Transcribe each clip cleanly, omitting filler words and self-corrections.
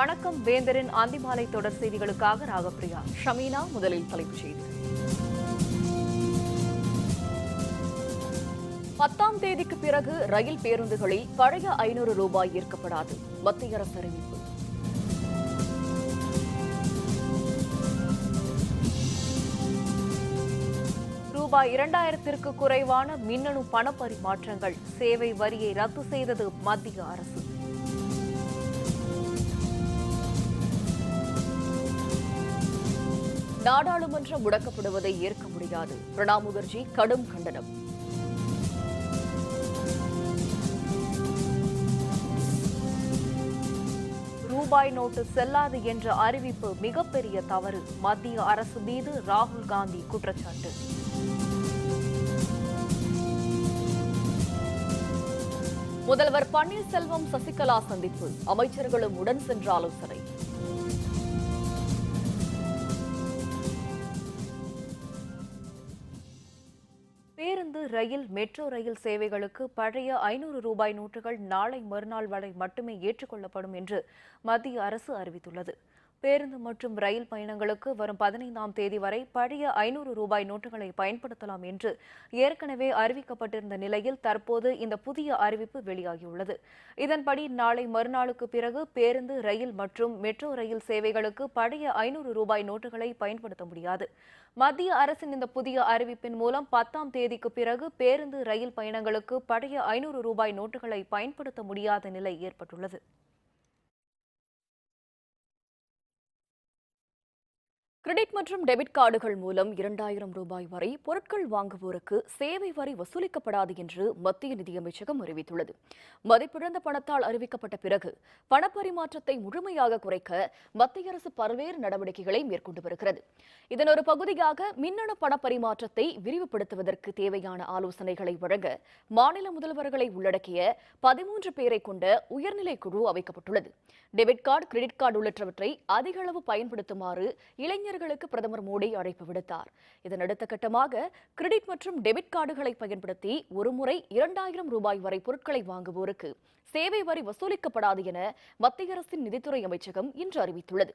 வணக்கம் வேந்தரின் அந்திமாலை தொடர் செய்திகளுக்காக ராகப்பிரியா. ஷமீனா, முதலில் தலைப்புச் செய்திகள். 10ஆம் தேதிக்கு பிறகு ரயில் பேருந்துகளில் பழைய 500 ரூபாய் ஏற்கப்படாது, மத்திய அரசு அறிவிப்பு. ரூபாய் 2000ற்கு குறைவான மின்னணு பணப்பரிமாற்றங்கள் சேவை வரியை ரத்து செய்தது மத்திய அரசு. நாடாளுமன்றம் முடக்கப்படுவதை ஏற்க முடியாது, பிரணாப் முகர்ஜி கடும் கண்டனம். ரூபாய் நோட்டு செல்லாது என்ற அறிவிப்பு மிகப்பெரிய தவறு, மத்திய அரசு மீது ராகுல் காந்தி குற்றச்சாட்டு. முதல்வர் பன்னீர்செல்வம் சசிகலா சந்திப்பு, அமைச்சர்களும் உடன் சென்று ஆலோசனை. பேருந்து, ரயில், மெட்ரோ ரயில் சேவைகளுக்கு பழைய 500 ரூபாய் நோட்டுகள் நாளை மறுநாள் வரை மட்டுமே ஏற்றுக்கொள்ளப்படும் என்று மத்திய அரசு அறிவித்துள்ளது. பேருந்து மற்றும் ரயில் பயணங்களுக்கு வரும் 15ஆம் தேதி வரை பழைய 500 ரூபாய் நோட்டுகளை பயன்படுத்தலாம் என்று ஏற்கனவே அறிவிக்கப்பட்டிருந்த நிலையில் தற்போது இந்த புதிய அறிவிப்பு வெளியாகியுள்ளது. இதன்படி நாளை மறுநாளுக்கு பிறகு பேருந்து, ரயில் மற்றும் மெட்ரோ ரயில் சேவைகளுக்கு பழைய 500 ரூபாய் நோட்டுகளை பயன்படுத்த முடியாது. மத்திய அரசின் இந்த புதிய அறிவிப்பின் மூலம் 10ஆம் தேதிக்கு பிறகு பேருந்து, ரயில் பயணங்களுக்கு பழைய 500 ரூபாய் நோட்டுகளை பயன்படுத்த முடியாத நிலை ஏற்பட்டுள்ளது. கிரெடிட் மற்றும் டெபிட் கார்டுகள் மூலம் 2000 ரூபாய் வரை பொருட்கள் வாங்குவோருக்கு சேவை வரி வசூலிக்கப்படாது என்று மத்திய நிதியமைச்சகம் அறிவித்துள்ளது. மதிப்பிழந்த பணத்தால் அறிவிக்கப்பட்ட பிறகு பணப்பரிமாற்றத்தை முழுமையாக குறைக்க மத்திய அரசு பல்வேறு நடவடிக்கைகளை மேற்கொண்டு வருகிறது. இதன் ஒரு பகுதியாக மின்னணு பணப்பரிமாற்றத்தை விரிவுபடுத்துவதற்கு தேவையான ஆலோசனைகளை வழங்க மாநில முதல்வர்களை உள்ளடக்கிய 13 பேரை கொண்ட உயர்நிலை குழு அமைக்கப்பட்டுள்ளது. டெபிட் கார்டு, கிரெடிட் கார்டு உள்ளிட்டவற்றை அதிக அளவு பயன்படுத்துமாறு இளைஞர்களுக்கு பிரதமர் மோடி அழைப்பு விடுத்தார். இதன் அடுத்த கட்டமாக கிரெடிட் மற்றும் டெபிட் கார்டுகளை பயன்படுத்தி ஒருமுறை 2000 ரூபாய் வரை பொருட்களை வாங்குவோருக்கு சேவை வரி வசூலிக்கப்படாது என மத்திய அரசின் நிதித்துறை அமைச்சகம் இன்று அறிவித்துள்ளது.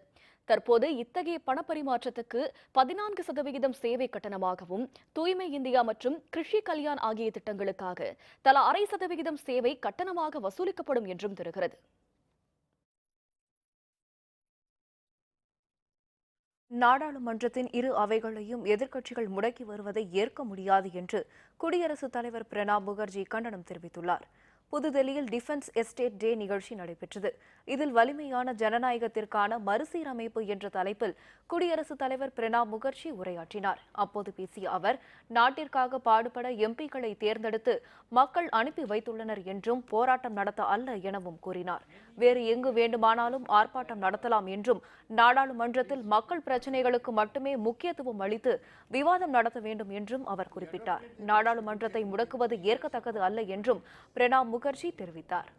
தற்போது இத்தகைய பணப்பரிமாற்றத்துக்கு 14% சேவை கட்டணமாகவும், தூய்மை இந்தியா மற்றும் கிருஷி கல்யாண் ஆகிய திட்டங்களுக்காக தலா 0.5% சேவை கட்டணமாக வசூலிக்கப்படும் என்றும் தெரிகிறது. நாடாளுமன்றத்தின் இரு அவைகளையும் எதிர்க்கட்சிகள் முடக்கி வருவதை ஏற்க முடியாது என்று குடியரசுத் தலைவர் பிரணாப் முகர்ஜி கண்டனம் தெரிவித்துள்ளார். புதுதில்லியில் டிஃபென்ஸ் எஸ்டேட் டே நிகழ்ச்சி நடைபெற்றது. இதில் வலிமையான ஜனநாயகத்திற்கான மறுசீரமைப்பு என்ற தலைப்பில் குடியரசுத் தலைவர் பிரணாப் முகர்ஜி உரையாற்றினார். அப்போது பேசிய அவர், நாட்டிற்காக பாடுபட எம்பிக்களை தேர்ந்தெடுத்து மக்கள் அனுப்பி வைத்துள்ளனர் என்றும் போராட்டம் நடத்த அல்ல எனவும் கூறினார். வேறு எங்கு வேண்டுமானாலும் ஆர்ப்பாட்டம் நடத்தலாம் என்றும் நாடாளுமன்றத்தில் மக்கள் பிரச்சினைகளுக்கு மட்டுமே முக்கியத்துவம் அளித்து விவாதம் நடத்த வேண்டும் என்றும் அவர் குறிப்பிட்டார். நாடாளுமன்றத்தை முடக்குவது ஏற்கத்தக்கது அல்ல என்றும் பிரணாப் முகர்ஜி தெரிவித்தார்.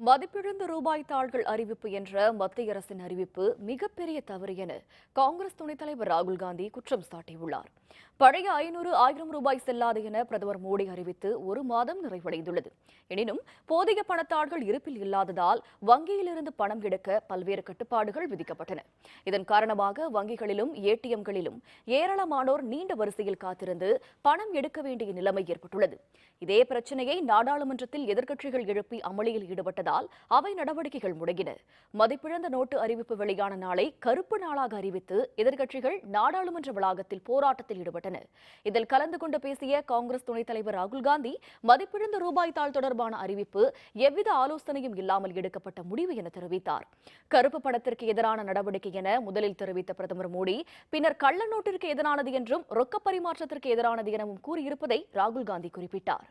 மதிப்பிழந்த ரூபாய் தாள்கள் அறிவிப்பு என்ற மத்திய அரசின் அறிவிப்பு மிகப்பெரிய தவறு என காங்கிரஸ் துணைத் தலைவர் ராகுல் காந்தி குற்றம் சாட்டியுள்ளார். பழைய 500, 1000 ரூபாய் செல்லாது என பிரதமர் மோடி அறிவித்து 1 மாதம் நிறைவடைந்துள்ளது. எனினும் போதிய பணத்தாள்கள் இருப்பில் இல்லாததால் வங்கியிலிருந்து பணம் எடுக்க பல்வேறு கட்டுப்பாடுகள் விதிக்கப்பட்டன. இதன் காரணமாக வங்கிகளிலும் ஏடிஎம்களிலும் ஏராளமானோர் நீண்ட வரிசையில் காத்திருந்து பணம் எடுக்க வேண்டிய நிலைமை ஏற்பட்டுள்ளது. இதே பிரச்சினையை நாடாளுமன்றத்தில் எதிர்க்கட்சிகள் எழுப்பி அமளியில் ஈடுபட்டதால் அவை நடவடிக்கைகள் முடங்கின. மதிப்பிழந்த நோட்டு அறிவிப்பு வெளியான நாளை கருப்பு நாளாக அறிவித்து எதிர்க்கட்சிகள் நாடாளுமன்ற வளாகத்தில் போராட்டத்தில் ஈடுபட்டனர். இதில் கலந்து கொண்டு பேசிய காங்கிரஸ் துணைத் தலைவர் ராகுல் காந்தி, மதிப்பிழந்த ரூபாய் தாள் தொடர்பான அறிவிப்பு எவ்வித ஆலோசனையும் இல்லாமல் எடுக்கப்பட்ட முடிவு என தெரிவித்தார். கருப்பு பணத்திற்கு எதிரான நடவடிக்கை என முதலில் தெரிவித்த பிரதமர் மோடி, பின்னர் கள்ள நோட்டிற்கு எதிரானது என்றும் ரொக்க பரிமாற்றத்திற்கு எதிரானது எனவும் கூறியிருப்பதை ராகுல் காந்தி குறிப்பிட்டார்.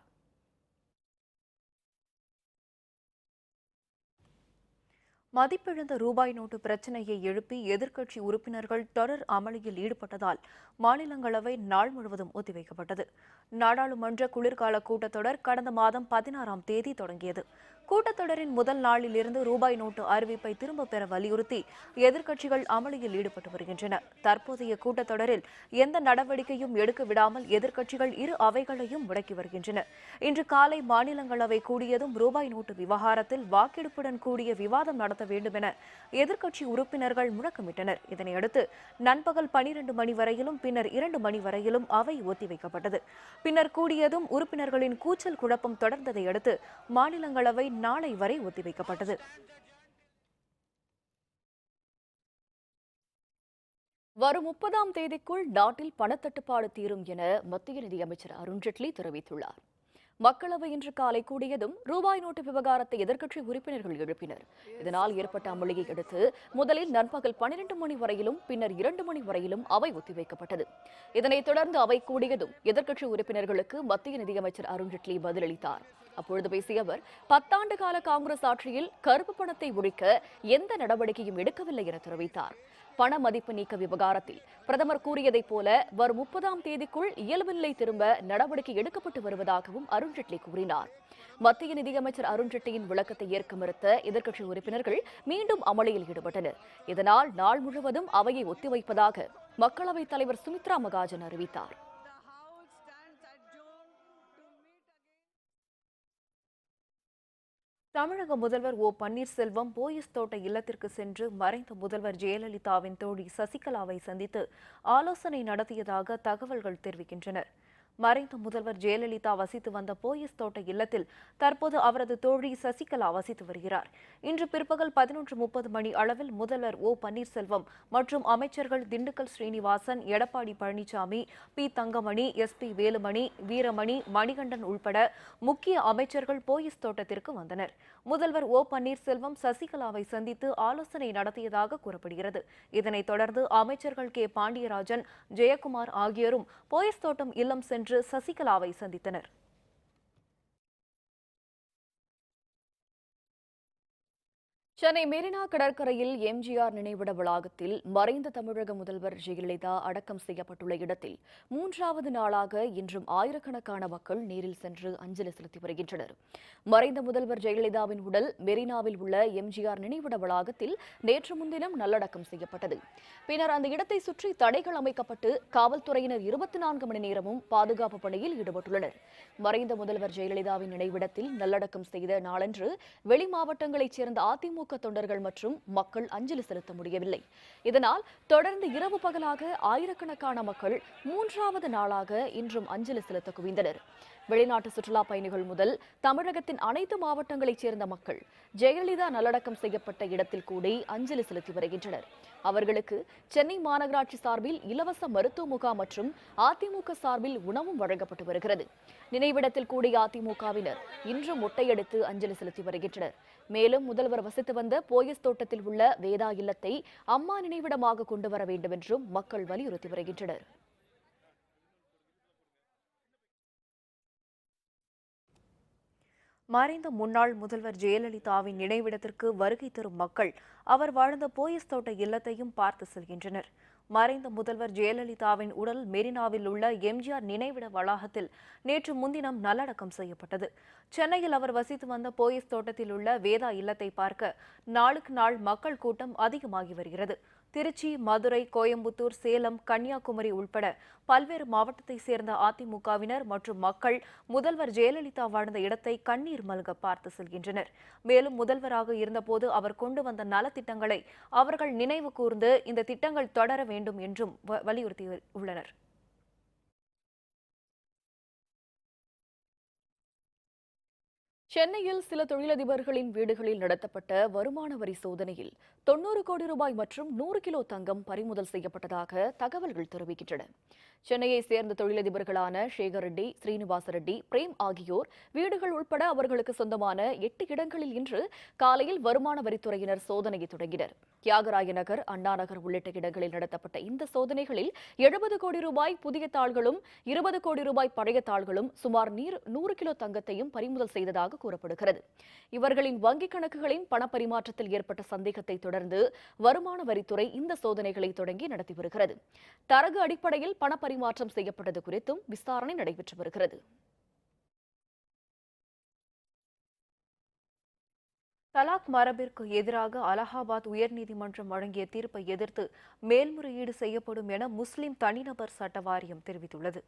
மதிப்பிழந்த ரூபாய் நோட்டு பிரச்சினையை எழுப்பி எதிர்க்கட்சி உறுப்பினர்கள் தொடர் அமளியில் ஈடுபட்டதால் மாநிலங்களவை நாள் முழுவதும் ஒத்திவைக்கப்பட்டது. நாடாளுமன்ற குளிர்கால கூட்டத்தொடர் கடந்த மாதம் 16ஆம் தேதி தொடங்கியது. கூட்டத்தொடரின் முதல் நாளில் இருந்து ரூபாய் நோட்டு அறிவிப்பை திரும்பப் பெற வலியுறுத்தி எதிர்க்கட்சிகள் அமளியில் ஈடுபட்டு வருகின்றன. தற்போதைய கூட்டத்தொடரில் எந்த நடவடிக்கையும் எடுக்க விடாமல் எதிர்க்கட்சிகள் இரு அவைகளையும் முடக்கி வருகின்றன. இன்று காலை மாநிலங்களவை கூடியதும் ரூபாய் நோட்டு விவகாரத்தில் வாக்கெடுப்புடன் கூடிய விவாதம் நடத்த வேண்டும் என எதிர்க்கட்சி உறுப்பினர்கள் முழக்கமிட்டனர். இதனையடுத்து நண்பகல் 12 மணி வரையிலும் பின்னர் 2 மணி வரையிலும் அவை ஒத்திவைக்கப்பட்டது. பின்னர் கூடியதும் உறுப்பினர்களின் கூச்சல் குழப்பம் தொடர்ந்ததை அடுத்து மாநிலங்களவை நாளை வரை ஒத்திவைக்கப்பட்டது. வரும் 30ஆம் தேதிக்குள் நாட்டில் பணத்தட்டுப்பாடு தீரும் என மத்திய நிதியமைச்சர் அருண்ஜேட்லி தெரிவித்துள்ளார். மக்களவை இன்று காலை கூடியதும் ரூபாய் நோட்டு விவகாரத்தை எதிர்க்கட்சி உறுப்பினர்கள் எழுப்பினர். இதனால் ஏற்பட்ட அமளியை அடுத்து முதலில் நண்பகல் 12 மணி வரையிலும் பின்னர் 2 மணி வரையிலும் அவை ஒத்திவைக்கப்பட்டது. இதனைத் தொடர்ந்து அவை கூடியதும் எதிர்க்கட்சி உறுப்பினர்களுக்கு மத்திய நிதியமைச்சர் அருண்ஜேட்லி பதிலளித்தார். அப்பொழுது பேசிய அவர் 10 ஆண்டு கால காங்கிரஸ் ஆட்சியில் கருப்பு பணத்தை ஒழிக்க எந்த நடவடிக்கையும் எடுக்கவில்லை என தெரிவித்தார். பண மதிப்பு நீக்க விவகாரத்தில் பிரதமர் கூறியதைப் போல வரும் 30ஆம் தேதிக்குள் இயல்பு நிலை திரும்ப நடவடிக்கை எடுக்கப்பட்டு வருவதாகவும் அருண்ஜேட்லி கூறினார். மத்திய நிதியமைச்சர் அருண்ஜேட்லியின் விளக்கத்தை ஏற்க மறுத்த எதிர்க்கட்சி உறுப்பினர்கள் மீண்டும் அமளியில் ஈடுபட்டனர். இதனால் நாள் முழுவதும் அவையை ஒத்திவைப்பதாக மக்களவைத் தலைவர் சுமித்ரா மகாஜன் அறிவித்தார். தமிழக முதல்வர் ஓ பன்னீர்செல்வம் போயஸ் தோட்ட இல்லத்திற்கு சென்று மறைந்த முதல்வர் ஜெயலலிதாவின் தோழி சசிகலாவை சந்தித்து ஆலோசனை நடத்தியதாக தகவல்கள் தெரிவிக்கின்றன. மறைந்த முதல்வர் ஜெயலலிதா வசித்து வந்த போயஸ் தோட்ட இல்லத்தில் தற்போது அவரது தோழி சசிகலா வசித்து வருகிறார். இன்று பிற்பகல் 11:30 மணி அளவில் முதல்வர் ஓ பன்னீர்செல்வம் மற்றும் அமைச்சர்கள் திண்டுக்கல் ஸ்ரீனிவாசன், எடப்பாடி பழனிசாமி, பி தங்கமணி, எஸ்.பி. வேலுமணி, வீரமணி, மணிகண்டன் உள்பட முக்கிய அமைச்சர்கள் போயஸ் தோட்டத்திற்கு வந்தனர். முதல்வர் ஓ பன்னீர்செல்வம் சசிகலாவை சந்தித்து ஆலோசனை நடத்தியதாக கூறப்படுகிறது. இதனைத் தொடர்ந்து அமைச்சர்கள் கே பாண்டியராஜன், ஜெயக்குமார் ஆகியோரும் போயஸ் தோட்டம் இல்லம் சென்று சசிகலாவை சந்தித்தனர். சென்னை மெரினா கடற்கரையில் எம்ஜிஆர் நினைவிட வளாகத்தில் மறைந்த தமிழக முதல்வர் ஜெயலலிதா அடக்கம் செய்யப்பட்டுள்ள இடத்தில் 3வது நாளாக இன்றும் ஆயிரக்கணக்கான மக்கள் நேரில் சென்று அஞ்சலி செலுத்தி வருகின்றனர். மறைந்த முதல்வர் ஜெயலலிதாவின் உடல் மெரினாவில் உள்ள எம்ஜிஆர் நினைவிட வளாகத்தில் நேற்று முன்தினம் நல்லடக்கம் செய்யப்பட்டது. பின்னர் அந்த இடத்தை சுற்றி தடைகள் அமைக்கப்பட்டு காவல்துறையினர் 24 மணி நேரமும் பாதுகாப்பு பணியில் ஈடுபட்டுள்ளனர். மறைந்த முதல்வர் ஜெயலலிதாவின் நினைவிடத்தில் நல்லடக்கம் செய்த நாளன்று வெளி மாவட்டங்களைச் சேர்ந்த அதிமுக தொண்டர்கள் மற்றும் மக்கள் அஞ்சலி செலுத்த முடியவில்லை. இதனால் தொடர்ந்து இரவு பகலாக ஆயிரக்கணக்கான மக்கள் 3வது நாளாக இன்றும் அஞ்சலி செலுத்த குவிந்தனர். வெளிநாட்டு சுற்றுலா பயணிகள் முதல் தமிழகத்தின் அனைத்து மாவட்டங்களைச் சேர்ந்த மக்கள் ஜெயலலிதா நல்லடக்கம் செய்யப்பட்ட இடத்தில் கூடி அஞ்சலி செலுத்தி வருகின்றனர். அவர்களுக்கு சென்னை மாநகராட்சி சார்பில் இலவச மருத்துவ முகாம் மற்றும் அதிமுக சார்பில் உணவும் வழங்கப்பட்டு வருகிறது. நினைவிடத்தில் கூடிய அதிமுகவினர் இன்று மொட்டையடித்து அஞ்சலி செலுத்தி வருகின்றனர். மேலும் முதல்வர் வசித்து வந்த போயஸ் தோட்டத்தில் உள்ள வேதா இல்லத்தை அம்மா நினைவிடமாக கொண்டு வர வேண்டும் என்றும் மக்கள் வலியுறுத்தி வருகின்றனர். மறைந்த முன்னாள் முதல்வர் ஜெயலலிதாவின் நினைவிடத்திற்கு வருகை தரும் மக்கள் அவர் வாழ்ந்த போயஸ் தோட்ட இல்லத்தையும் பார்த்து செல்கின்றனர். மறைந்த முதல்வர் ஜெயலலிதாவின் உடல் மெரினாவில் உள்ள எம்ஜிஆர் நினைவிட வளாகத்தில் நேற்று முன்தினம் நல்லடக்கம் செய்யப்பட்டது. சென்னையில் அவர் வசித்து வந்த போயஸ் தோட்டத்தில் உள்ள வேதா இல்லத்தை பார்க்க நாளுக்கு நாள் மக்கள் கூட்டம் அதிகமாகி வருகிறது. திருச்சி, மதுரை, கோயம்புத்தூர், சேலம், கன்னியாகுமரி உள்பட பல்வேறு மாவட்டத்தைச் சேர்ந்த அதிமுகவினர் மற்றும் மக்கள் முதல்வர் ஜெயலலிதா வாழ்ந்த இடத்தை கண்ணீர் மல்க பார்த்து செல்கின்றனர். மேலும் முதல்வராக இருந்தபோது அவர் கொண்டு வந்த நலத்திட்டங்களை அவர்கள் நினைவு கூர்ந்து இந்த திட்டங்கள் தொடர வேண்டும் என்றும் வலியுறுத்தியுள்ளனர். சென்னையில் சில தொழிலதிபர்களின் வீடுகளில் நடத்தப்பட்ட வருமான வரி சோதனையில் 90 கோடி ரூபாய் மற்றும் 100 கிலோ தங்கம் பறிமுதல் செய்யப்பட்டதாக தகவல்கள் தெரிவிக்கின்றன. சென்னையை சேர்ந்த தொழிலதிபர்களான சேகர் ரெட்டி, ஸ்ரீனிவாச ரெட்டி, பிரேம் ஆகியோர் வீடுகள் உட்பட அவர்களுக்கு சொந்தமான 8 இடங்களில் இன்று காலையில் வருமான வரித்துறையினர் சோதனையை தொடங்கினர். தியாகராய நகர், அண்ணா நகர் உள்ளிட்ட இடங்களில் நடத்தப்பட்ட இந்த சோதனைகளில் 70 கோடி ரூபாய் புதிய தாள்களும் 20 கோடி ரூபாய் பழைய தாள்களும் சுமார் 100 கிலோ தங்கத்தையும் பறிமுதல் செய்ததாக கூறப்படுகிறது. இவர்களின் வங்கிக் கணக்குகளின் பணப்பரிமாற்றத்தில் ஏற்பட்ட சந்தேகத்தை தொடர்ந்து வருமான வரித்துறை இந்த சோதனைகளை தொடங்கி நடத்தி வருகிறது. தரகு அடிப்படையில் பணப்பரிமாற்றம் செய்யப்பட்டது குறித்தும் விசாரணை நடைபெற்று வருகிறது. தலாக் மரபிற்கு எதிராக அலகாபாத் உயர்நீதிமன்றம் வழங்கிய தீர்ப்பை எதிர்த்து மேல்முறையீடு செய்யப்படும் என முஸ்லிம் தனிநபர் சட்ட வாரியம் தெரிவித்துள்ளது.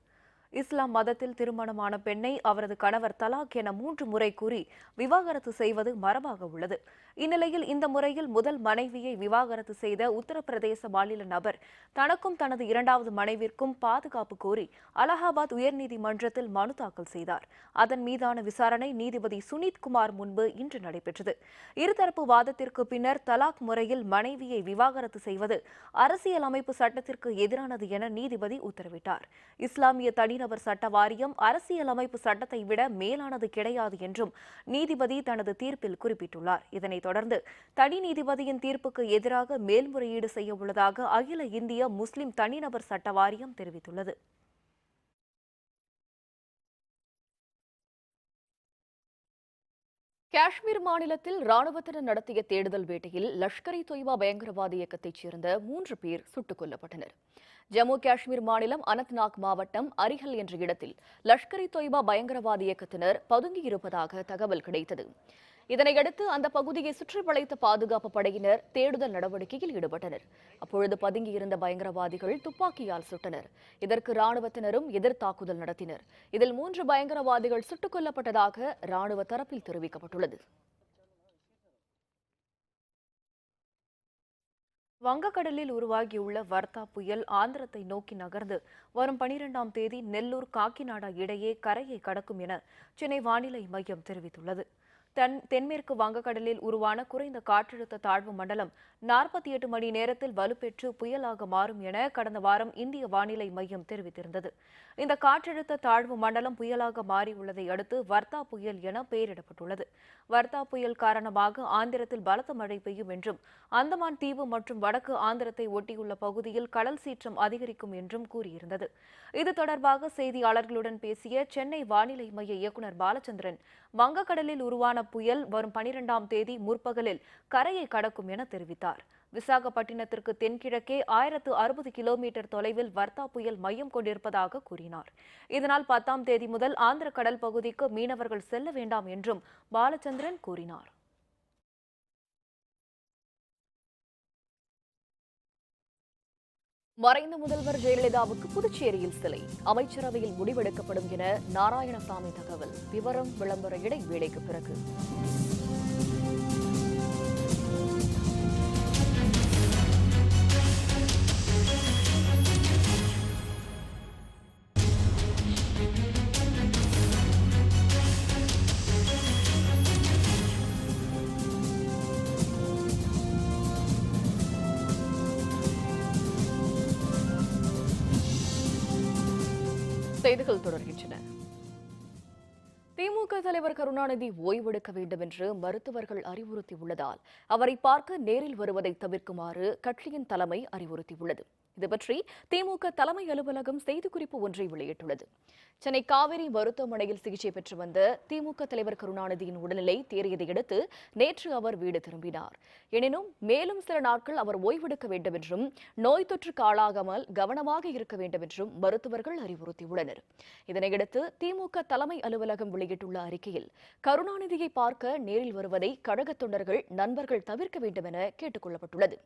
இஸ்லாம் மதத்தில் திருமணமான பெண்ணை அவரது கணவர் தலாக் என 3 முறை கூறி விவாகரத்து செய்வது மரபாக உள்ளது. இந்நிலையில் இந்த முறையில் முதல் மனைவியை விவாகரத்து செய்த உத்தரப்பிரதேச மாநில நபர் தனக்கும் தனது இரண்டாவது மனைவிற்கும் பாதுகாப்பு கோரி அலகாபாத் உயர்நீதிமன்றத்தில் மனு தாக்கல் செய்தார். அதன் மீதான விசாரணை நீதிபதி சுனித் குமார் முன்பு இன்று நடைபெற்றது. இருதரப்பு வாதத்திற்கு பின்னர் தலாக் முறையில் மனைவியை விவாகரத்து செய்வது அரசியலமைப்பு சட்டத்திற்கு எதிரானது என நீதிபதி உத்தரவிட்டார். இஸ்லாமிய தனிநபர் சட்ட வாரியம் அரசியலமைப்பு சட்டத்தை விட மேலானது கிடையாது என்றும் நீதிபதி தனது தீர்ப்பில் குறிப்பிட்டுள்ளார். இதனைத் தொடர்ந்து தனி நீதிபதியின் தீர்ப்புக்கு எதிராக மேல்முறையீடு செய்ய உள்ளதாக அகில இந்திய முஸ்லிம் தனிநபர் சட்ட வாரியம் தெரிவித்துள்ளது. காஷ்மீர் மாநிலத்தில் ராணுவத்தினர் நடத்திய தேடுதல் வேட்டையில் லஷ்கர்-இ-தொய்பா பயங்கரவாத இயக்கத்தைச் சேர்ந்த 3 பேர் சுட்டுக் கொல்லப்பட்டனர். ஜம்மு காஷ்மீர் மாநிலம் அனந்த்நாக் மாவட்டம் அரிஹல் என்ற இடத்தில் லஷ்கர்-இ-தொய்பா பயங்கரவாத இயக்கத்தினர் பதுங்கியிருப்பதாக தகவல் கிடைத்தது. இதனையடுத்து அந்த பகுதியை சுற்றி வளைத்த பாதுகாப்பு படையினர் தேடுதல் நடவடிக்கையில் ஈடுபட்டனர். அப்பொழுது பதுங்கியிருந்த பயங்கரவாதிகள் துப்பாக்கியால் சுட்டனர். இதற்கு ராணுவத்தினரும் எதிர் தாக்குதல் நடத்தினர். இதில் 3 பயங்கரவாதிகள் சுட்டுக் கொல்லப்பட்டதாக ராணுவ தரப்பில் தெரிவிக்கப்பட்டுள்ளது. வங்கக்கடலில் உருவாகியுள்ள வர்தா புயல் ஆந்திரத்தை நோக்கி நகர்ந்து வரும் 12ஆம் தேதி நெல்லூர் காக்கிநாடா இடையே கரையை கடக்கும் என சென்னை வானிலை மையம் தெரிவித்துள்ளது. தென்மேற்கு வங்கக்கடலில் உருவான குறைந்த காற்றழுத்த தாழ்வு மண்டலம் 48 மணி நேரத்தில் வலுப்பெற்று புயலாக மாறும் என கடந்த வாரம் இந்திய வானிலை மையம் தெரிவித்திருந்தது. இந்த காற்றழுத்த தாழ்வு மண்டலம் புயலாக மாறியுள்ளதை அடுத்து வர்தா புயல் என பெயரிடப்பட்டுள்ளது. வர்தா புயல் காரணமாக ஆந்திரத்தில் பலத்த மழை பெய்யும் என்றும் அந்தமான் தீவு மற்றும் வடக்கு ஆந்திரத்தை ஒட்டியுள்ள பகுதியில் கடல் சீற்றம் அதிகரிக்கும் என்றும் கூறியிருந்தது. இது தொடர்பாக செய்தியாளர்களுடன் பேசிய சென்னை வானிலை மைய இயக்குநர் பாலச்சந்திரன், வங்கக்கடலில் உருவான புயல் வரும் 12ஆம் தேதி முற்பகலில் கரையை கடக்கும் என தெரிவித்தார். விசாகப்பட்டினத்திற்கு தென்கிழக்கே 1060 கிலோமீட்டர் தொலைவில் வர்தா புயல் மையம் கொண்டிருப்பதாக கூறினார். இதனால் 10ஆம் தேதி முதல் ஆந்திர கடல் பகுதிக்கு மீனவர்கள் செல்ல வேண்டாம் என்றும் பாலச்சந்திரன் கூறினார். மறைந்த முதல்வர் ஜெயலலிதாவுக்கு புதுச்சேரியில் சிலை, அமைச்சரவையில் முடிவெடுக்கப்படும் என நாராயணசாமி தகவல். விவரம் விளம்பர இடைவேளைக்கு பிறகு. செய்திகள் தொடர்கின்றன. திமுக தலைவர் கருணாநிதி ஓய்வெடுக்க வேண்டும் என்று மருத்துவர்கள் அறிவுறுத்தியுள்ளதால் அவரை பார்க்க நேரில் வருவதை தவிர்க்குமாறு கட்சியின் தலைமை அறிவுறுத்தியுள்ளது. இதுபற்றி திமுக தலைமை அலுவலகம் செய்திக்குறிப்பு ஒன்றை வெளியிட்டுள்ளது. சென்னை காவேரி மருத்துவமனையில் சிகிச்சை பெற்று வந்த திமுக தலைவர் கருணாநிதியின் உடல்நிலை தேறியதையடுத்து நேற்று அவர் வீடு திரும்பினார். எனினும் மேலும் சில நாட்கள் அவர் ஓய்வெடுக்க வேண்டும் என்றும் நோய் தொற்றுக்கு ஆளாகாமல் கவனமாக இருக்க வேண்டும் என்றும் மருத்துவர்கள் அறிவுறுத்தியுள்ளனர். இதனையடுத்து திமுக தலைமை அலுவலகம் வெளியிட்டுள்ள அறிக்கையில் கருணாநிதியை பார்க்க நேரில் வருவதை கழக தொண்டர்கள், நண்பர்கள் தவிர்க்க வேண்டும் என கேட்டுக் கொள்ளப்பட்டுள்ளது.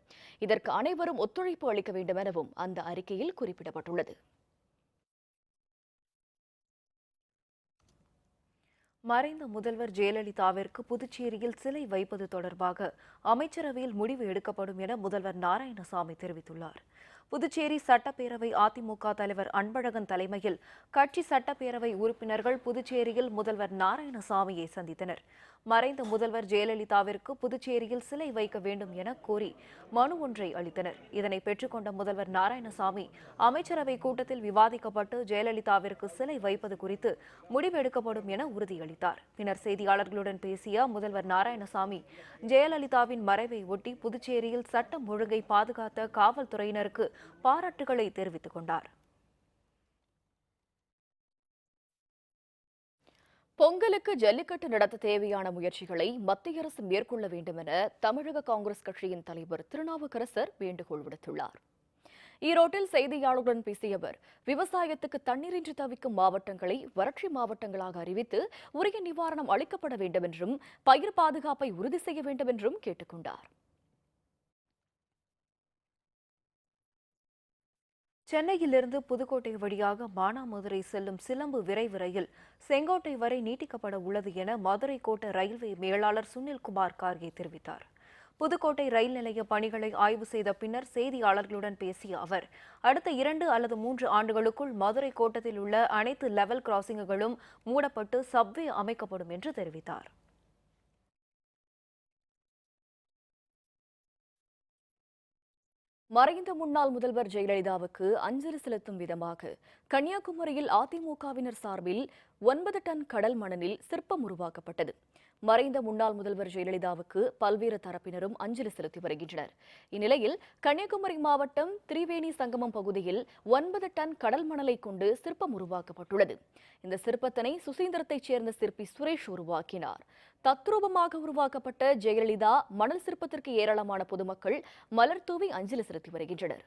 இதற்கு அனைவரும் ஒத்துழைப்பு அளிக்க வேண்டும் எனவும் அந்த அறிக்கையில் குறிப்பிடப்பட்டுள்ளது. மறைந்த முதல்வர் ஜெயலலிதாவிற்கு புதுச்சேரியில் சிலை வைப்பது தொடர்பாக அமைச்சரவையில் முடிவு எடுக்கப்படும் என முதல்வர் நாராயணசாமி தெரிவித்துள்ளார். புதுச்சேரி சட்டப்பேரவை அதிமுக தலைவர் அன்பழகன் தலைமையில் கட்சி சட்டப்பேரவை உறுப்பினர்கள் புதுச்சேரியில் முதல்வர் நாராயணசாமியை சந்தித்தனர். மறைந்த முதல்வர் ஜெயலலிதாவிற்கு புதுச்சேரியில் சிலை வைக்க வேண்டும் என கோரி மனு ஒன்றை அளித்தனர். இதனை பெற்றுக்கொண்ட முதல்வர் நாராயணசாமி அமைச்சரவை கூட்டத்தில் விவாதிக்கப்பட்டு ஜெயலலிதாவிற்கு சிலை வைப்பது குறித்து முடிவெடுக்கப்படும் என உறுதியளித்தார். பின்னர் செய்தியாளர்களுடன் பேசிய முதல்வர் நாராயணசாமி, ஜெயலலிதாவின் மறைவை ஒட்டி புதுச்சேரியில் சட்டம் ஒழுங்கை பாதுகாத்த காவல்துறையினருக்கு பாராட்டுகளை தெரிவித்துக் கொண்டார். பொங்கலுக்கு ஜல்லிக்கட்டு நடத்த தேவையான முயற்சிகளை மத்திய அரசு மேற்கொள்ள வேண்டும் என தமிழக காங்கிரஸ் கட்சியின் தலைவர் திருநாவுக்கரசர் வேண்டுகோள் விடுத்துள்ளார். ஈரோட்டில் செய்தியாளர்களுடன் பேசிய அவர், விவசாயத்துக்கு தண்ணீரின்றி தவிக்கும் மாவட்டங்களை வறட்சி மாவட்டங்களாக அறிவித்து உரிய நிவாரணம் அளிக்கப்பட வேண்டும் என்றும் பயிர் பாதுகாப்பை உறுதி செய்ய வேண்டும் என்றும் கேட்டுக் கொண்டார். சென்னையிலிருந்து புதுக்கோட்டை வழியாக மானாமதுரை செல்லும் சிலம்பு விரைவு ரயில் செங்கோட்டை வரை நீட்டிக்கப்பட உள்ளது என மதுரை கோட்ட ரயில்வே மேலாளர் சுனில்குமார் கார்கே தெரிவித்தார். புதுக்கோட்டை ரயில் நிலைய பணிகளை ஆய்வு செய்த பின்னர் செய்தியாளர்களுடன் பேசிய அவர், அடுத்த 2 அல்லது 3 ஆண்டுகளுக்குள் மதுரை கோட்டத்தில் உள்ள அனைத்து லெவல் கிராசிங்குகளும் மூடப்பட்டு சப்வே அமைக்கப்படும் என்று தெரிவித்தார். மறைந்த முன்னாள் முதல்வர் ஜெயலலிதாவுக்கு அஞ்சலி செலுத்தும் விதமாக கன்னியாகுமரியில் அதிமுகவினர் சார்பில் 9 டன் கடல் மணலில் சிற்பம் உருவாக்கப்பட்டது. மறைந்த முன்னாள் முதல்வர் ஜெயலலிதாவுக்கு பல்வேறு தரப்பினரும் அஞ்சலி செலுத்தி வருகின்றனர். இந்நிலையில் கன்னியாகுமரி மாவட்டம் திரிவேணி சங்கமம் பகுதியில் 9 டன் கடல் மணலை கொண்டு சிற்பம் உருவாக்கப்பட்டுள்ளது. இந்த சிற்பத்தினை சுசீந்திரத்தைச் சேர்ந்த சிற்பி சுரேஷ் உருவாக்கினார். தத்ரூபமாக உருவாக்கப்பட்ட ஜெயலலிதா மணல் சிற்பத்திற்கு ஏராளமான பொதுமக்கள் மலர் தூவி அஞ்சலி செலுத்தி வருகின்றனர்.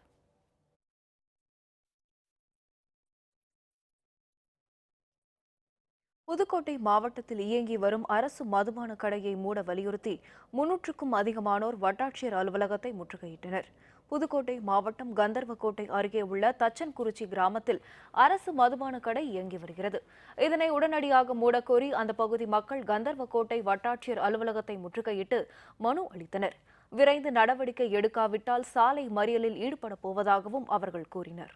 புதுக்கோட்டை மாவட்டத்தில் இயங்கி வரும் அரசு மதுபான கடையை மூட வலியுறுத்தி 300க்கும் அதிகமானோர் வட்டாட்சியர் அலுவலகத்தை முற்றுகையிட்டனர். புதுக்கோட்டை மாவட்டம் கந்தர்வக்கோட்டை அருகே உள்ள தச்சன்குறிச்சி கிராமத்தில் அரசு மதுபான கடை இயங்கி வருகிறது. இதனை உடனடியாக மூடக்கோரி அந்த பகுதி மக்கள் கந்தர்வக்கோட்டை வட்டாட்சியர் அலுவலகத்தை முற்றுகையிட்டு மனு அளித்தனர். விரைந்து நடவடிக்கை எடுக்காவிட்டால் சாலை மறியலில் ஈடுபட போவதாகவும் அவர்கள் கூறினர்.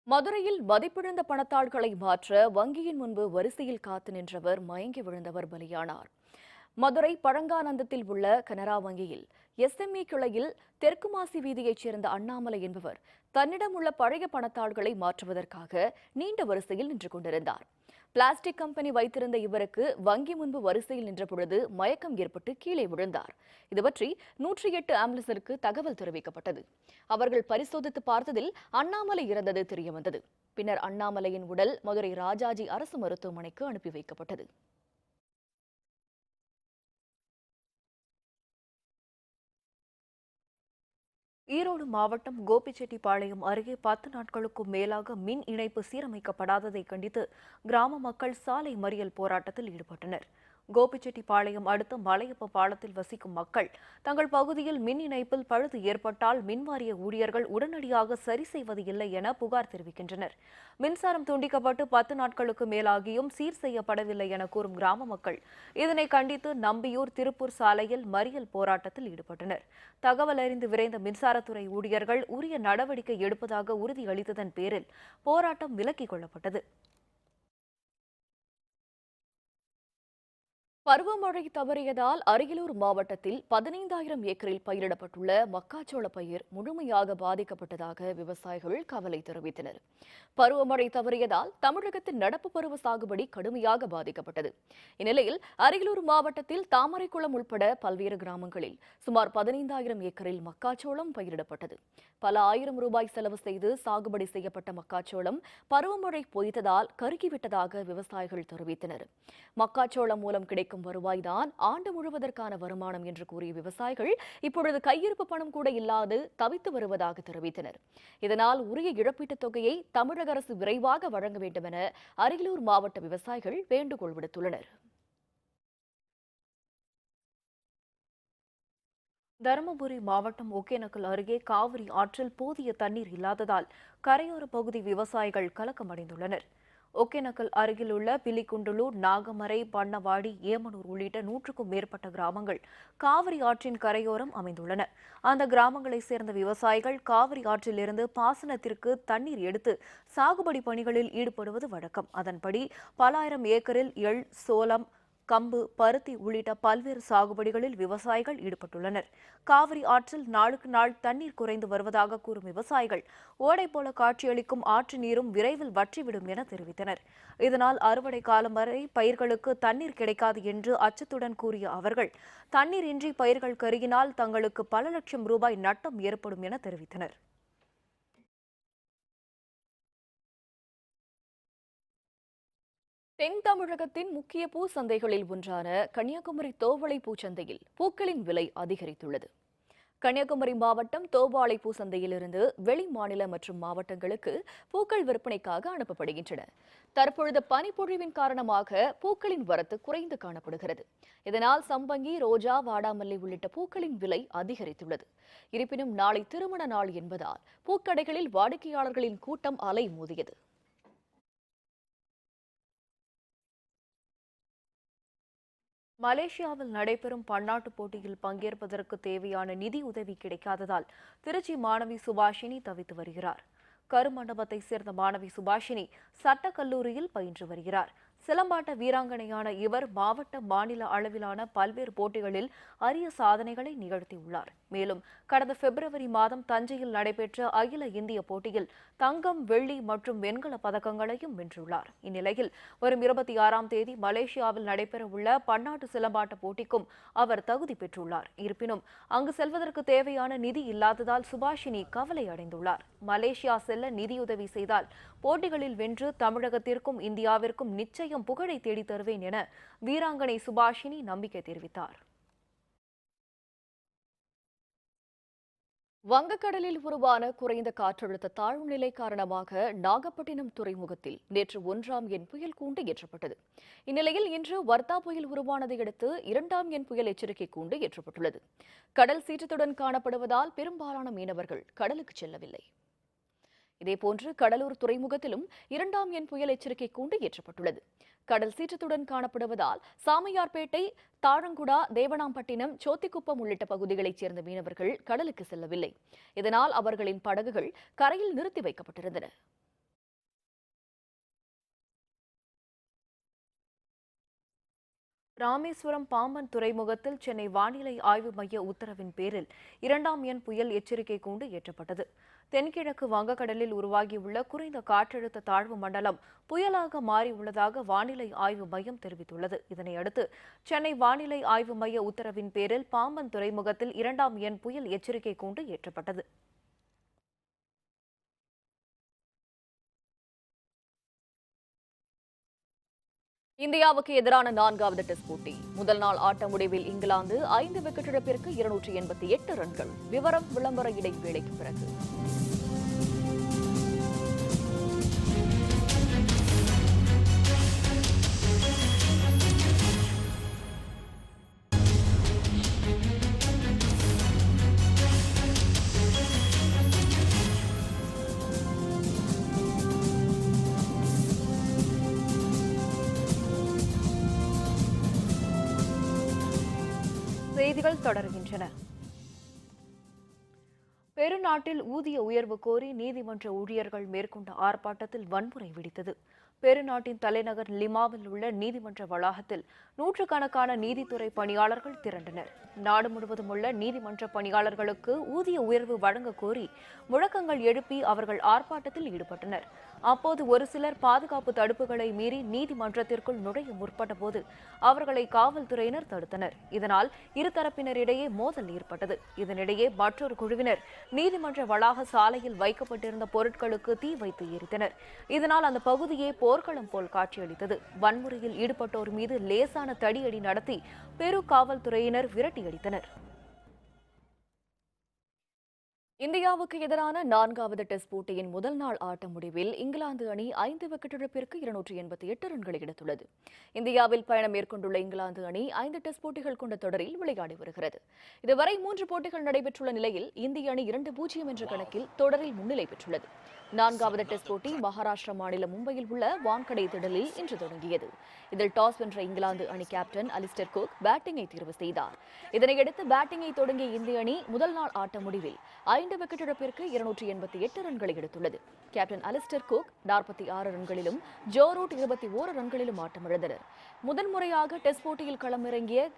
மதுரையில் மதிப்பிழந்த பணத்தாள்களை மாற்ற வங்கியின் முன்பு வரிசையில் காத்து நின்றவர் மயங்கி விழுந்தவர் பலியானார். மதுரை பழங்கானந்தத்தில் உள்ள கனரா வங்கியில் எஸ்எம்இ கிளையில் தெற்குமாசி வீதியைச் சேர்ந்த அண்ணாமலை என்பவர் தன்னிடம் உள்ள பழைய பணத்தாள்களை மாற்றுவதற்காக நீண்ட வரிசையில் நின்று கொண்டிருந்தார். பிளாஸ்டிக் கம்பெனி வைத்திருந்த இவருக்கு வங்கி முன்பு வரிசையில் நின்ற பொழுது மயக்கம் ஏற்பட்டு கீழே விழுந்தார். இதுபற்றி 108 ஆம்புலன்ஸிற்கு தகவல் தெரிவிக்கப்பட்டது. அவர்கள் பரிசோதித்து பார்த்ததில் அண்ணாமலை இறந்தது தெரியவந்தது. பின்னர் அண்ணாமலையின் உடல் மதுரை ராஜாஜி அரசு மருத்துவமனைக்கு அனுப்பி வைக்கப்பட்டது. ஈரோடு மாவட்டம் கோபிச்செட்டிப்பாளையம் அருகே 10 நாட்களுக்கும் மேலாக மின் இணைப்பு சீரமைக்கப்படாததை கண்டித்து கிராம மக்கள் சாலை மறியல் போராட்டத்தில் ஈடுபட்டனர். கோபிச்செட்டிப்பாளையம் அடுத்த மலையப்ப பாலத்தில் வசிக்கும் மக்கள் தங்கள் பகுதியில் மின் இணைப்பில் பழுது ஏற்பட்டால் மின்வாரிய ஊழியர்கள் உடனடியாக சரி செய்வது இல்லை என புகார் தெரிவிக்கின்றனர். மின்சாரம் துண்டிக்கப்பட்டு 10 நாட்களுக்கு மேலாகியும் சீர் செய்யப்படவில்லை என கூறும் கிராம மக்கள் இதனை கண்டித்து நம்பியூர் திருப்பூர் சாலையில் மறியல் போராட்டத்தில் ஈடுபட்டனர். தகவல் அறிந்து விரைந்த மின்சாரத்துறை ஊழியர்கள் உரிய நடவடிக்கை எடுப்பதாக உறுதியளித்ததன் பேரில் போராட்டம் விலக்கிக் கொள்ளப்பட்டது. பருவமழை தவறியதால் அரியலூர் மாவட்டத்தில் 15,000 ஏக்கரில் பயிரிடப்பட்டுள்ள மக்காச்சோள பயிர் முழுமையாக பாதிக்கப்பட்டதாக விவசாயிகள் கவலை தெரிவித்தனர். பருவமழை தவறியதால் தமிழகத்தின் நடப்பு பருவ சாகுபடி கடுமையாக பாதிக்கப்பட்டது. இந்நிலையில் அரியலூர் மாவட்டத்தில் தாமரைக்குளம் உட்பட பல்வேறு கிராமங்களில் சுமார் 15,000 ஏக்கரில் மக்காச்சோளம் பயிரிடப்பட்டது. பல ஆயிரம் ரூபாய் செலவு செய்து சாகுபடி செய்யப்பட்ட மக்காச்சோளம் பருவமழை பொய்த்ததால் கருகிவிட்டதாக விவசாயிகள் தெரிவித்தனர். மக்காச்சோளம் மூலம் கிடைக்கும் வருவாய்தான் ஆண்டு முழுவதற்கான வருமானம் என்று கூறிய விவசாயிகள் இப்பொழுது கையிருப்பு பணம் கூட இல்லாது தவித்து வருவதாக தெரிவித்தனர். இதனால் உரிய இழப்பீட்டுத் தொகையை தமிழக அரசு விரைவாக வழங்க வேண்டும் என அரியலூர் மாவட்ட விவசாயிகள் வேண்டுகோள் விடுத்துள்ளனர். தருமபுரி மாவட்டம் ஒகேனக்கல் அருகே காவிரி ஆற்றில் போதிய தண்ணீர் இல்லாததால் கரையோர பகுதி விவசாயிகள் கலக்கமடைந்துள்ளனர். ஒகேனக்கல் அருகிலுள்ள பிலிகுண்டலூர், நாகமரை, பண்ணவாடி, ஏமனூர் உள்ளிட்ட 100க்கும் மேற்பட்ட கிராமங்கள் காவிரி ஆற்றின் கரையோரம் அமைந்துள்ளன. அந்த கிராமங்களைச் சேர்ந்த விவசாயிகள் காவிரி ஆற்றிலிருந்து பாசனத்திற்கு தண்ணீர் எடுத்து சாகுபடி பணிகளில் ஈடுபடுவது வழக்கம். அதன்படி பல ஆயிரம் ஏக்கரில் எள், சோளம், கம்பு, பருத்தி உள்ளிட்ட பல்வேறு சாகுபடிகளில் விவசாயிகள் ஈடுபட்டுள்ளனர். காவிரி ஆற்றில் நாளுக்கு நாள் தண்ணீர் குறைந்து வருவதாக கூறும் விவசாயிகள் ஓடை போல காட்சியளிக்கும் ஆற்று நீரும் விரைவில் வற்றிவிடும் என தெரிவித்தனர். இதனால் அறுவடை காலம் வரை பயிர்களுக்கு தண்ணீர் கிடைக்காது என்று அச்சத்துடன் கூறிய அவர்கள் தண்ணீர் இன்றி பயிர்கள் கருகினால் தங்களுக்கு பல லட்சம் ரூபாய் நட்டம் ஏற்படும் என தெரிவித்தனர். தென் தமிழகத்தின் முக்கிய பூ சந்தைகளில் ஒன்றான கன்னியாகுமரி தோவளை பூச்சந்தையில் பூக்களின் விலை அதிகரித்துள்ளது. கன்னியாகுமரி மாவட்டம் தோவாளை பூ சந்தையிலிருந்து வெளி மாநில மற்றும் மாவட்டங்களுக்கு பூக்கள் விற்பனைக்காக அனுப்பப்படுகின்றன. தற்பொழுது பனிப்பொழிவின் காரணமாக பூக்களின் வரத்து குறைந்து காணப்படுகிறது. இதனால் சம்பங்கி, ரோஜா, வாடாமல்லி உள்ளிட்ட பூக்களின் விலை அதிகரித்துள்ளது. இருப்பினும் நாளை திருமண நாள் என்பதால் பூக்கடைகளில் வாடிக்கையாளர்களின் கூட்டம் அலை மோதியது. மலேசியாவில் நடைபெறும் பன்னாட்டுப் போட்டியில் பங்கேற்பதற்கு தேவையான நிதி உதவி கிடைக்காததால் திருச்சி மாணவி சுபாஷினி தவித்து வருகிறார். கருமண்டபத்தைச் சேர்ந்த மாணவி சுபாஷினி சட்டக் கல்லூரியில் பயின்று வருகிறார். சிலம்பாட்ட வீராங்கனையான இவர் மாவட்ட, மாநில அளவிலான பல்வேறு போட்டிகளில் அரிய சாதனைகளை நிகழ்த்தியுள்ளார். மேலும் கடந்த பிப்ரவரி மாதம் தஞ்சையில் நடைபெற்ற அகில இந்திய போட்டியில் தங்கம், வெள்ளி மற்றும் வெண்கல பதக்கங்களையும் வென்றுள்ளார். இந்நிலையில் வரும் 26ஆம் தேதி மலேசியாவில் நடைபெறவுள்ள பன்னாட்டு சிலம்பாட்ட போட்டிக்கும் அவர் தகுதி பெற்றுள்ளார். இருப்பினும் அங்கு செல்வதற்கு தேவையான நிதி இல்லாததால் சுபாஷினி கவலை அடைந்துள்ளார். மலேசியா செல்ல நிதியுதவி செய்தால் போட்டிகளில் வென்று தமிழகத்திற்கும் இந்தியாவிற்கும் நிச்சயம் புகழை தேடி தருவேன் என வீராங்கனை சுபாஷினி நம்பிக்கை தெரிவித்தார். வங்கக்கடலில் உருவான குறைந்த காற்றழுத்த தாழ்வு நிலை காரணமாக நாகப்பட்டினம் துறைமுகத்தில் நேற்று 1ஆம் எண் புயல் கூண்டு ஏற்றப்பட்டது. இந்நிலையில் இன்று வர்தா புயல் உருவானதை அடுத்து 2ஆம் எண் புயல் எச்சரிக்கை கூண்டு ஏற்றப்பட்டுள்ளது. கடல் சீற்றத்துடன் காணப்படுவதால் பெரும்பாலான மீனவர்கள் கடலுக்கு செல்லவில்லை. இதேபோன்று கடலூர் துறைமுகத்திலும் 2ஆம் எண் புயல் எச்சரிக்கை கூண்டு ஏற்றப்பட்டுள்ளது. கடல் சீற்றத்துடன் காணப்படுவதால் சாமையார்பேட்டை, தாழங்குடா, தேவனாம்பட்டினம், சோத்திக்குப்பம் உள்ளிட்ட பகுதிகளைச் சேர்ந்த மீனவர்கள் கடலுக்கு செல்லவில்லை. இதனால் அவர்களின் படகுகள் கரையில் நிறுத்தி வைக்கப்பட்டிருந்தன. ராமேஸ்வரம் பாம்பன் துறைமுகத்தில் சென்னை வானிலை ஆய்வு மைய உத்தரவின் பேரில் 2ஆம் எண் புயல் எச்சரிக்கை கூண்டு ஏற்றப்பட்டது. தென்கிழக்கு வங்கக்கடலில் உருவாகியுள்ள குறைந்த காற்றழுத்த தாழ்வு மண்டலம் புயலாக மாறியுள்ளதாக வானிலை ஆய்வு மையம் தெரிவித்துள்ளது. இதனையடுத்து சென்னை வானிலை ஆய்வு மைய உத்தரவின் பேரில் பாம்பன் துறைமுகத்தில் 2ஆம் எண் புயல் எச்சரிக்கை கூண்டு ஏற்றப்பட்டது. இந்தியாவுக்கு எதிரான 4வது டெஸ்ட் போட்டி முதல் நாள் ஆட்ட முடிவில் இங்கிலாந்து 5 விக்கெட் இழப்பிற்கு 288 ரன்கள். விவரம் விளம்பர இடைவேளைக்கு பிறகு. செய்திகள் தொடர்கின்றன. பெருநாட்டில் ஊதிய உயர்வு கோரி நீதிமன்ற ஊழியர்கள் மேற்கொண்ட ஆர்ப்பாட்டத்தில் வன்முறை வெடித்தது. பெருநாட்டின் தலைநகர் லிமாவில் உள்ள நீதிமன்ற வளாகத்தில் நூற்றுக்கணக்கான நீதித்துறை பணியாளர்கள் திரண்டனர். நாடு முழுவதும் உள்ள நீதிமன்ற பணியாளர்களுக்கு ஊதிய உயர்வு வழங்க கோரி முழக்கங்கள் எழுப்பி அவர்கள் ஆர்ப்பாட்டத்தில் ஈடுபட்டனர். அப்போது ஒரு சிலர் பாதுகாப்பு தடுப்புகளை மீறி நீதிமன்றத்திற்குள் நுழைய முற்பட்ட போது அவர்களை காவல்துறையினர் தடுத்தனர். இதனால் இருதரப்பினரிடையே மோதல் ஏற்பட்டது. இதனிடையே மற்றொரு குழுவினர் நீதிமன்ற வளாக சாலையில் வைக்கப்பட்டிருந்த பொருட்களுக்கு தீ வைத்து எரித்தனர். இதனால் அந்த பகுதியே போர்க்களம் போல் காட்சியளித்தது. வன்முறையில் ஈடுபட்டோர் மீது லேசான தடியடி நடத்தி பெரு காவல்துறையினர் விரட்டியடித்தனர். இந்தியாவுக்கு எதிரான 4வது டெஸ்ட் போட்டியின் முதல் நாள் ஆட்ட முடிவில் இங்கிலாந்து அணி 5 விக்கெட் இழப்பிற்கு 288 ரன்களை எடுத்துள்ளது. இந்தியாவில் பயணம் மேற்கொண்டுள்ள இங்கிலாந்து அணி 5 டெஸ்ட் போட்டிகள் கொண்ட தொடரில் விளையாடி வருகிறது. இதுவரை 3 போட்டிகள் நடைபெற்றுள்ள நிலையில் இந்திய அணி 2-0 என்ற கணக்கில் தொடரில் முன்னிலை பெற்றுள்ளது. 4வது டெஸ்ட் போட்டி மகாராஷ்டிரா மாநிலம் மும்பையில் உள்ள வான்கடை திடலில் இன்று தொடங்கியது. இதில் டாஸ் வென்ற இங்கிலாந்து அணி கேப்டன் அலிஸ்டர் குக் பேட்டிங்கை தேர்வு செய்தார். இதனையடுத்து பேட்டிங்கை தொடங்கிய இந்திய அணி முதல் நாள் ஆட்ட முடிவில் 5 விக்கெட் இழப்பிற்கு 288 ரன்களை எடுத்துள்ளது. கேப்டன் அலிஸ்டர் குக் 46 ரன்களிலும் ஜோ ரூட் 21 ரன்களிலும் ஆட்டமிழந்தனர். முதன்முறையாக டெஸ்ட் போட்டியில் களமிறங்கிய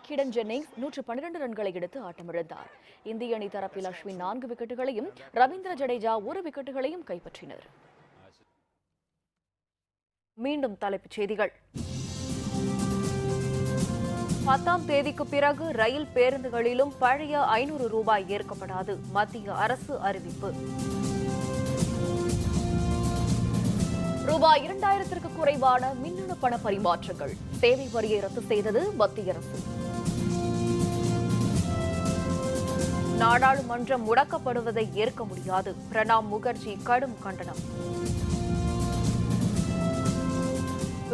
கிடன் ஜென்னிங்ஸ் 112 ரன்களை எடுத்து ஆட்டமிழந்தார். இந்திய அணி தரப்பில் அஸ்வின் 4 விக்கெட்டுகளையும் ரவீந்திர ஜடேஜா 1 விக்கெட்டுகளையும் கைப்பற்றினர். மீண்டும் தலைப்புச் செய்திகள். 10ஆம் தேதிக்கு பிறகு ரயில் பேருந்துகளிலும் பழைய 500 ரூபாய் ஏற்கப்படாது, மத்திய அரசு அறிவிப்பு. ரூபாய் 2000ற்கு குறைவான மின்னணு பண பரிமாற்றங்கள் சேவை வரியை ரத்து செய்தது மத்திய அரசு. நாடாளுமன்றம் முடக்கப்படுவதை ஏற்க முடியாது. பிரணாப் முகர்ஜி கடும் கண்டனம்.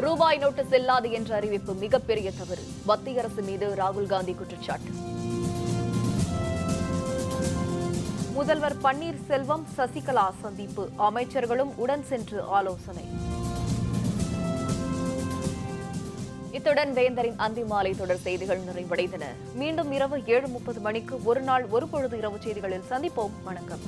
ரூபாய் நோட்டு செல்லாது என்ற அறிவிப்பு மிகப்பெரிய தவறு. மத்திய அரசு மீது ராகுல் காந்தி குற்றச்சாட்டு. முதல்வர் பன்னீர்செல்வம் சசிகலா சந்திப்பு. அமைச்சர்களும் உடன் சென்று ஆலோசனை. இத்துடன் வேந்தரின் அந்திமாலை தொடர் செய்திகள் நிறைவடைந்தன. மீண்டும் இரவு 7:30 மணிக்கு ஒரு நாள் ஒரு பொழுது இரவு செய்திகளில் சந்திப்போம். வணக்கம்.